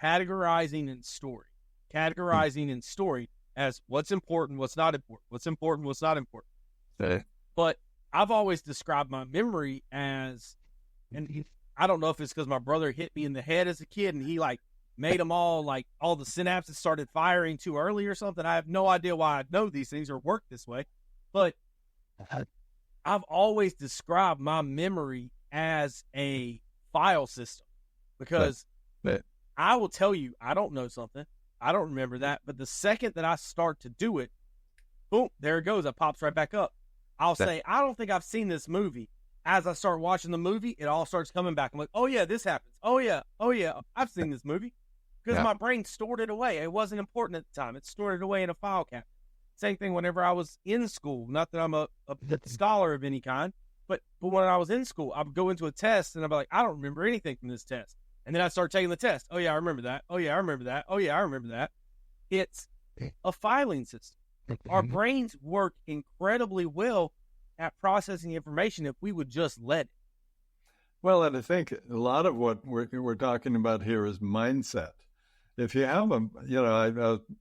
categorizing and story as what's important, what's not important, what's important, what's not important. Okay. But I've always described my memory as, and I don't know if it's because my brother hit me in the head as a kid and he like made them all the synapses started firing too early or something. I have no idea why I know these things or work this way, but I've always described my memory as a file system because I will tell you, I don't know something. I don't remember that. But the second that I start to do it, boom, there it goes. It pops right back up. I'll say, I don't think I've seen this movie. As I start watching the movie, it all starts coming back. I'm like, oh, yeah, this happens. Oh, yeah, I've seen this movie. Because my brain stored it away. It wasn't important at the time. It stored it away in a file cabinet. Same thing whenever I was in school. Not that I'm a scholar of any kind, but when I was in school, I would go into a test and I'd be like, I don't remember anything from this test. And then I start taking the test. Oh, yeah, I remember that. Oh, yeah, I remember that. Oh, yeah, I remember that. It's a filing system. Our brains work incredibly well at processing information if we would just let it. Well, and I think a lot of what we're talking about here is mindset. If you have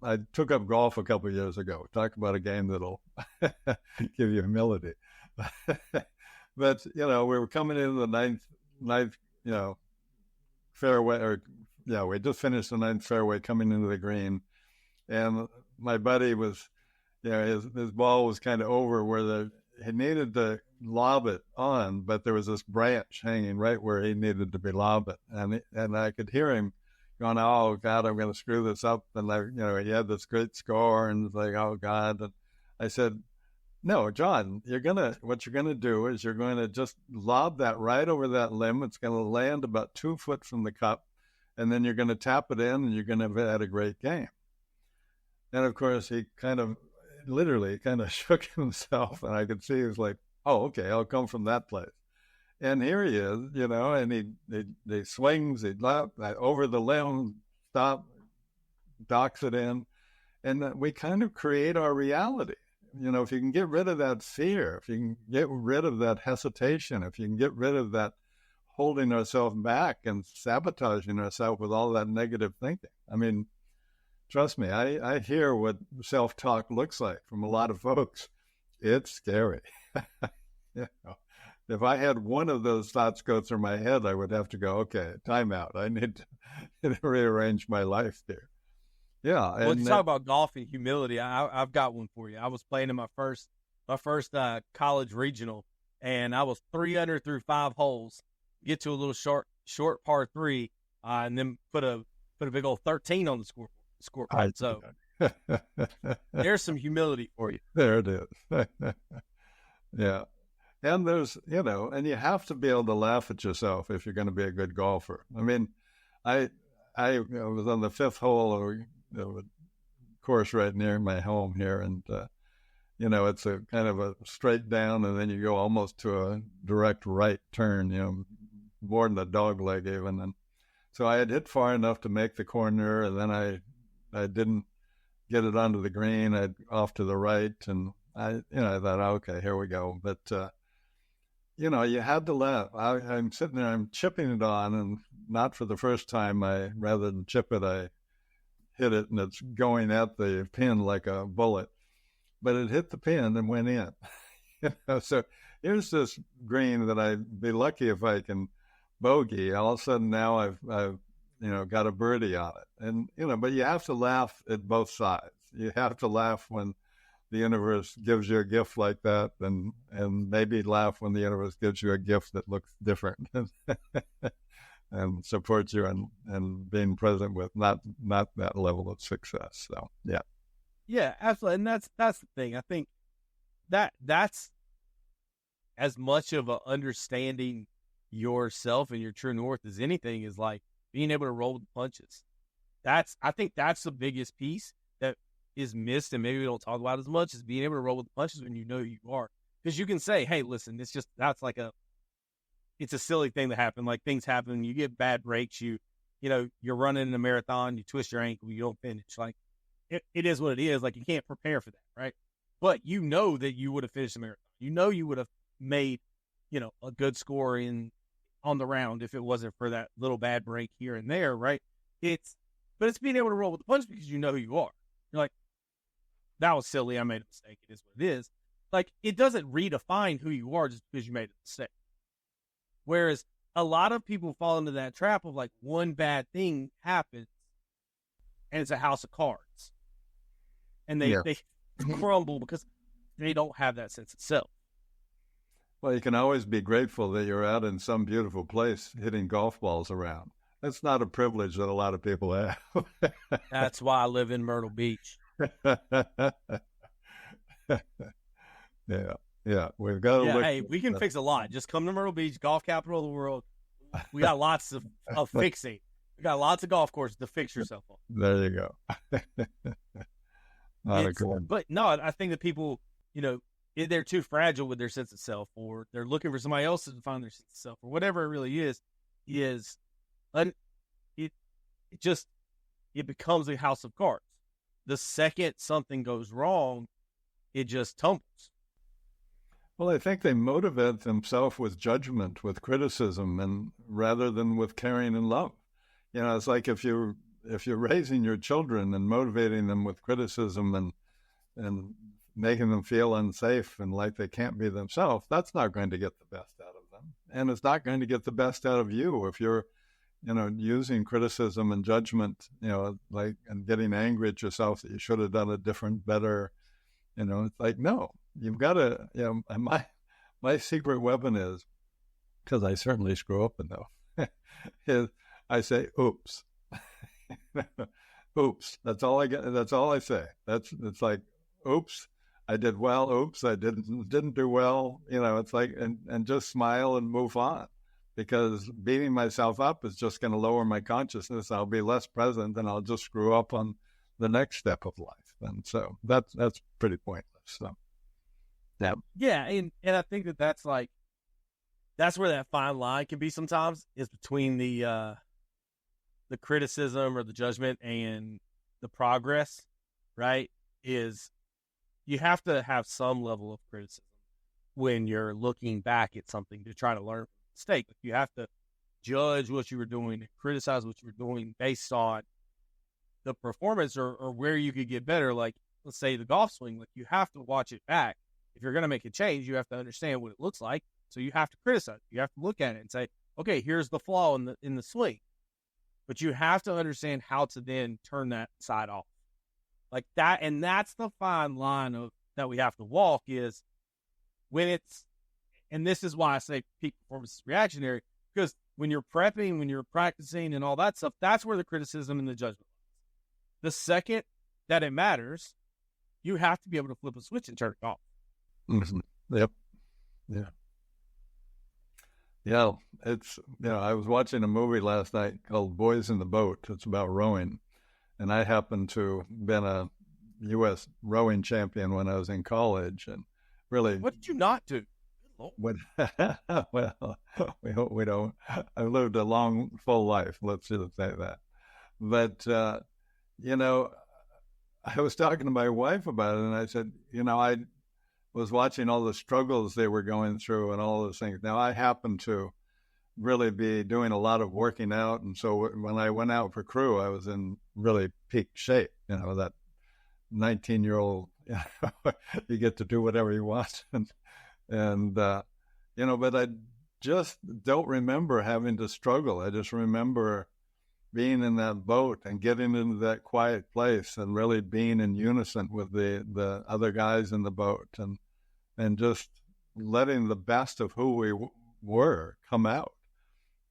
I took up golf a couple of years ago. Talk about a game that'll give you humility. But we were coming into the ninth, fairway, we just finished the ninth fairway coming into the green, and my buddy was, his ball was kind of over where he needed to lob it on, but there was this branch hanging right where he needed to be lobbed it, and I could hear him going, oh God, I'm going to screw this up, and he had this great score, and it's like, oh God, and I said, no, John, what you're gonna do is you're going to just lob that right over that limb. It's going to land about 2 foot from the cup, and then you're going to tap it in, and you're going to have had a great game. And of course, he literally shook himself, and I could see he was like, oh, okay, I'll come from that place. And here he is, and he swings, he over the limb, docks it in, and we kind of create our reality. If you can get rid of that fear, if you can get rid of that hesitation, if you can get rid of that holding ourselves back and sabotaging ourselves with all that negative thinking. I mean, trust me, I hear what self-talk looks like from a lot of folks. It's scary. If I had one of those thoughts go through my head, I would have to go, okay, time out. I need to rearrange my life here. Yeah. Well, you talk about golf and humility. I've got one for you. I was playing in my first college regional, and I was 3 under through 5 holes. Get to a little short par 3, and then put a big old 13 on the scoreboard. So there's some humility for you. There it is. Yeah. And there's, and you have to be able to laugh at yourself if you're going to be a good golfer. I mean, I was on the 5th hole of a course right near my home here, and it's a kind of a straight down, and then you go almost to a direct right turn, more than a dog leg even. And so I had hit far enough to make the corner, and then I didn't get it onto the green. I'd off to the right, and I thought, okay, here we go. But you had to laugh. I'm sitting there, I'm chipping it on, and not for the first time. Rather than chip it, I hit it, and it's going at the pin like a bullet. But it hit the pin and went in. So here's this green that I'd be lucky if I can bogey. All of a sudden now I've got a birdie on it. And, but you have to laugh at both sides. You have to laugh when the universe gives you a gift like that, and maybe laugh when the universe gives you a gift that looks different. and support you and being present with not that level of success. So yeah. Yeah, absolutely. And that's the thing. I think that's as much of a understanding yourself and your true north as anything, is like being able to roll with the punches. I think that's the biggest piece that is missed, and maybe we don't talk about as much, is being able to roll with the punches when you know you are. Because you can say, hey, listen, it's a silly thing that happened. Like, things happen, you get bad breaks, you're running in a marathon, you twist your ankle, you don't finish. Like, it is what it is. Like, you can't prepare for that, right? But you know that you would have finished the marathon. You know you would have made, a good score on the round if it wasn't for that little bad break here and there, right? But it's being able to roll with the punch because you know who you are. You're like, that was silly, I made a mistake. It is what it is. Like, it doesn't redefine who you are just because you made a mistake. Whereas a lot of people fall into that trap of, like, one bad thing happens and it's a house of cards. And they crumble because they don't have that sense of self. Well, you can always be grateful that you're out in some beautiful place hitting golf balls around. That's not a privilege that a lot of people have. That's why I live in Myrtle Beach. Yeah. We've got to look. Hey, we can fix a lot. Just come to Myrtle Beach, golf capital of the world. We got lots of fixing. We got lots of golf courses to fix yourself on. There you go. But no, I think that people, they're too fragile with their sense of self, or they're looking for somebody else to find their sense of self, or whatever it really is it becomes a house of cards. The second something goes wrong, it just tumbles. Well, I think they motivate themselves with judgment, with criticism, and rather than with caring and love. It's like if you're raising your children and motivating them with criticism and making them feel unsafe and like they can't be themselves, that's not going to get the best out of them. And it's not going to get the best out of you if you're, using criticism and judgment, and getting angry at yourself that you should have done it different, better. It's like, no, you've got to, my secret weapon is, because I certainly screw up enough, is I say, oops. Oops. That's all I get. That's all I say. It's like, oops, I did well. Oops, I didn't do well. It's like, and just smile and move on, because beating myself up is just going to lower my consciousness. I'll be less present, and I'll just screw up on the next step of life. And so that's pretty pointless. So, yeah, and I think that's where that fine line can be sometimes, is between the criticism or the judgment and the progress, right? Is you have to have some level of criticism when you're looking back at something to try to learn from a mistake. You have to judge what you were doing and criticize what you were doing based on the performance or where you could get better. Like, let's say the golf swing, like, you have to watch it back. If you're going to make a change, you have to understand what it looks like. So you have to criticize it. You have to look at it and say, okay, here's the flaw in the swing. But you have to understand how to then turn that side off. Like that, and that's the fine line that we have to walk, is when it's, and this is why I say peak performance is reactionary, because when you're prepping, when you're practicing and all that stuff, that's where the criticism and the judgment lies. The second that it matters, you have to be able to flip a switch and turn it off. Mm-hmm. Yep. Yeah. Yeah. It's, I was watching a movie last night called Boys in the Boat. It's about rowing. And I happened to been a U.S. rowing champion when I was in college, and really. What did you not do? Well, we hope we don't. I lived a long, full life. Let's just say that. But I was talking to my wife about it, and I said, I was watching all the struggles they were going through and all those things. Now, I happen to really be doing a lot of working out. And so when I went out for crew, I was in really peak shape, that 19-year-old, you get to do whatever you want. But I just don't remember having to struggle. I just remember being in that boat and getting into that quiet place and really being in unison with the other guys in the boat and just letting the best of who we were come out.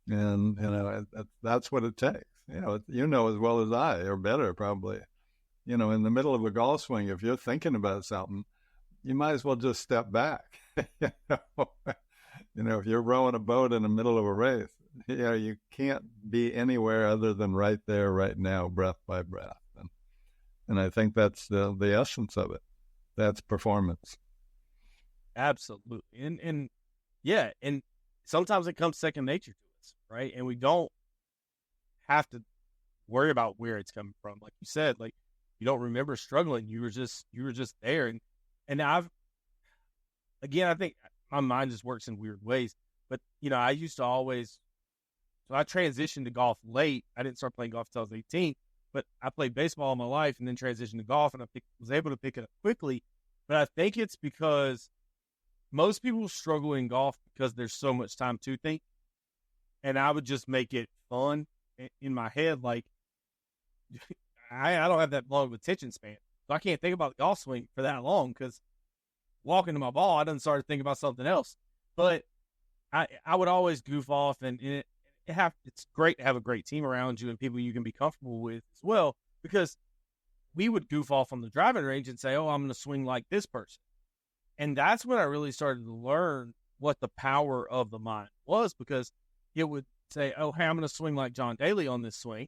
And, that's what it takes. You know as well as I, or better probably, in the middle of a golf swing, if you're thinking about something, you might as well just step back. you know, if you're rowing a boat in the middle of a race, you can't be anywhere other than right there, right now, breath by breath. And I think that's the essence of it. That's performance. Absolutely. And yeah, and sometimes it comes second nature to us, right? And we don't have to worry about where it's coming from. Like you said, like you don't remember struggling. You were just there. And I think my mind just works in weird ways. But I used to always, so I transitioned to golf late. I didn't start playing golf until I was 18, but I played baseball all my life and then transitioned to golf, and I was able to pick it up quickly. But I think it's because most people struggle in golf because there's so much time to think. And I would just make it fun in my head. Like, I don't have that long of attention span. So I can't think about the golf swing for that long because walking to my ball, I done started thinking about something else. But I would always goof off, and it's great to have a great team around you and people you can be comfortable with as well, because we would goof off on the driving range and say, oh, I'm going to swing like this person. And that's when I really started to learn what the power of the mind was, because it would say, oh, hey, I'm going to swing like John Daly on this swing,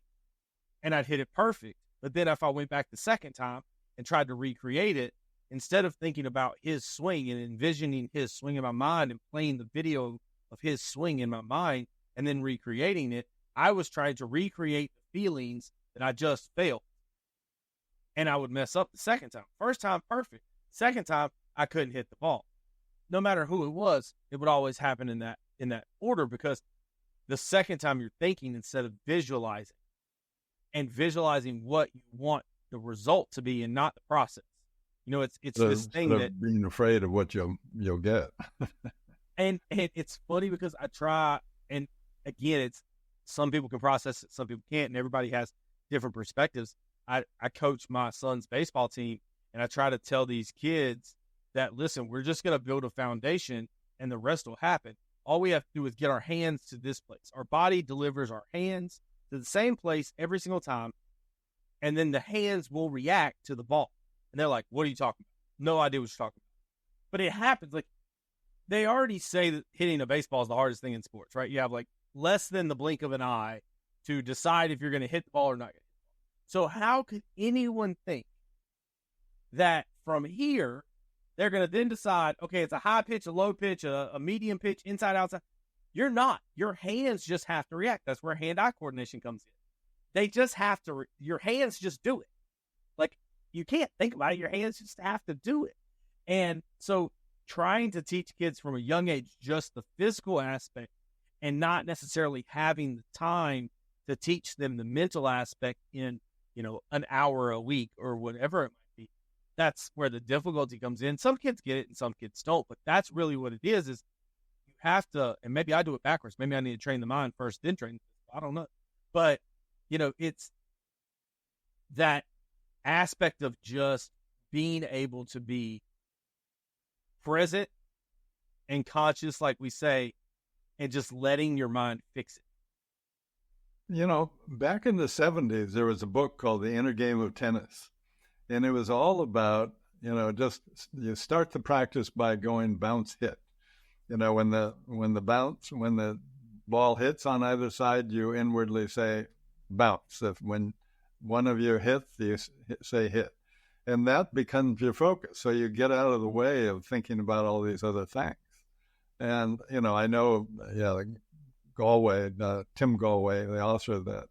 and I'd hit it perfect. But then if I went back the second time and tried to recreate it, instead of thinking about his swing and envisioning his swing in my mind and playing the video of his swing in my mind and then recreating it, I was trying to recreate the feelings that I just felt. And I would mess up the second time. First time, perfect. Second time, I couldn't hit the ball. No matter who it was, it would always happen in that order, because the second time you're thinking instead of visualizing, and visualizing what you want the result to be and not the process. It's this thing that being afraid of what you'll get. and it's funny because I try, and again, it's some people can process it, some people can't, and everybody has different perspectives. I coach my son's baseball team, and I try to tell these kids that, listen, we're just going to build a foundation and the rest will happen. All we have to do is get our hands to this place. Our body delivers our hands to the same place every single time, and then the hands will react to the ball. And they're like, what are you talking about? No idea what you're talking about. But it happens. Like, they already say that hitting a baseball is the hardest thing in sports, right? You have like less than the blink of an eye to decide if you're going to hit the ball or not. So how could anyone think that from here, they're going to then decide, okay, it's a high pitch, a low pitch, a medium pitch, inside, outside? You're not. Your hands just have to react. That's where hand-eye coordination comes in. They just have to, your hands just do it. Like, you can't think about it. Your hands just have to do it. And so trying to teach kids from a young age just the physical aspect and not necessarily having the time to teach them the mental aspect in, an hour a week or whatever it might be, that's where the difficulty comes in. Some kids get it and some kids don't, but that's really what it is you have to, and maybe I do it backwards. Maybe I need to train the mind first, then train. I don't know. But, it's that aspect of just being able to be present and conscious, like we say, and just letting your mind fix it. Back in the 70s, there was a book called The Inner Game of Tennis. And it was all about, just you start the practice by going bounce hit. When the ball hits on either side, you inwardly say bounce. When one of you hits, you say hit. And that becomes your focus. So you get out of the way of thinking about all these other things. And, I know, Galway, Tim Galway, the author that,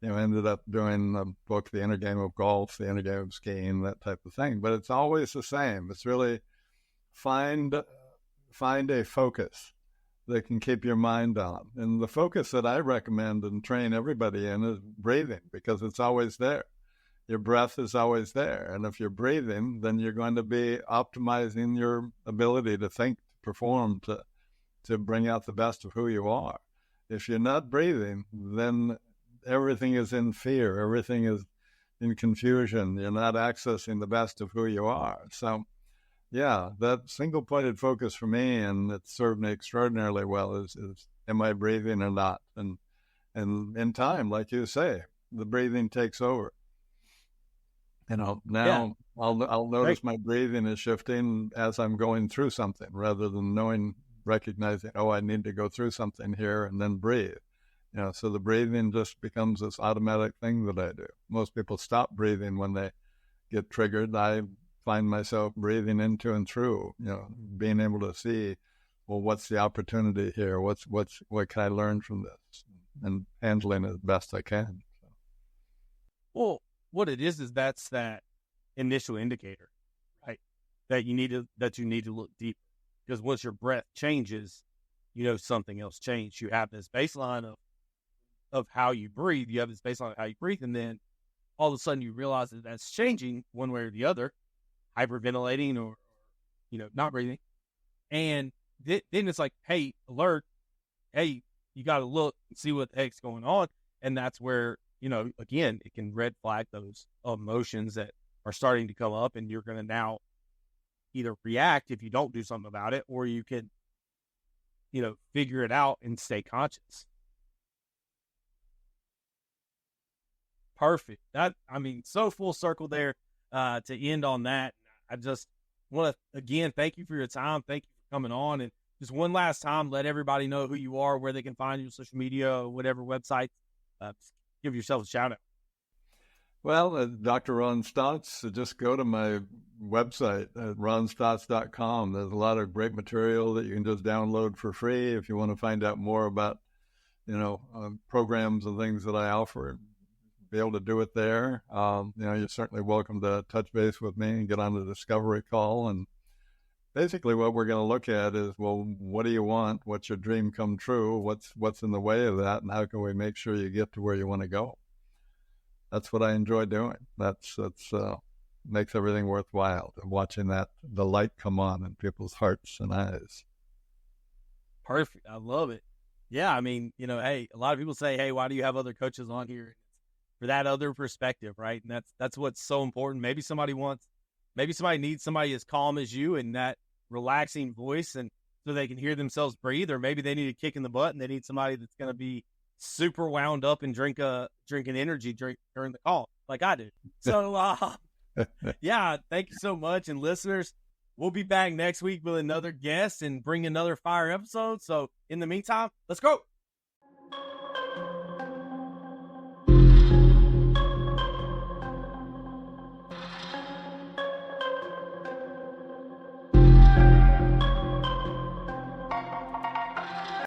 ended up doing the book, The Inner Game of Golf, The Inner Game of Skiing, that type of thing. But it's always the same. It's really find a focus that can keep your mind on. And the focus that I recommend and train everybody in is breathing, because it's always there. Your breath is always there. And if you're breathing, then you're going to be optimizing your ability to think, to perform, to bring out the best of who you are. If you're not breathing, then everything is in fear. Everything is in confusion. You're not accessing the best of who you are. So, yeah, that single-pointed focus for me, and it served me extraordinarily well, is am I breathing or not? And in time, like you say, the breathing takes over. Now Yeah. I'll notice my breathing is shifting as I'm going through something, rather than recognizing, oh, I need to go through something here and then breathe. So the breathing just becomes this automatic thing that I do. Most people stop breathing when they get triggered. I find myself breathing into and through, being able to see, well, what's the opportunity here? What can I learn from this? And handling it as best I can. Well, what it is that's that initial indicator, right? That you need to look deeper, because once your breath changes, something else changed. You have this baseline of how you breathe. You have this baseline of how you breathe, and then all of a sudden you realize that that's changing one way or the other, hyperventilating or not breathing, and then it's like, hey, alert, hey, you got to look and see what the heck's going on, and that's where again, it can red flag those emotions that are starting to come up, and you're going to now either react if you don't do something about it, or you can, figure it out and stay conscious. Perfect. So full circle there to end on that. I just want to, again, thank you for your time. Thank you for coming on. And just one last time, let everybody know who you are, where they can find you on social media, or whatever website. Give yourself a shout out. Well, Dr. Ron Stotts, just go to my website at ronstotts.com. There's a lot of great material that you can just download for free if you want to find out more about, programs and things that I offer. Be able to do it there. You're certainly welcome to touch base with me and get on the discovery call. And basically what we're going to look at is, well, what do you want? What's your dream come true? What's in the way of that? And how can we make sure you get to where you want to go? That's what I enjoy doing. That's makes everything worthwhile, watching the light come on in people's hearts and eyes. Perfect. I love it. Yeah. Hey, a lot of people say, hey, why do you have other coaches on here? For that other perspective, right? And that's what's so important. Maybe somebody needs somebody as calm as you and that relaxing voice, and so they can hear themselves breathe, or maybe they need a kick in the butt and they need somebody that's going to be super wound up and drink an energy drink during the call, like I do. So, yeah, thank you so much. And listeners, we'll be back next week with another guest and bring another fire episode. So in the meantime, let's go.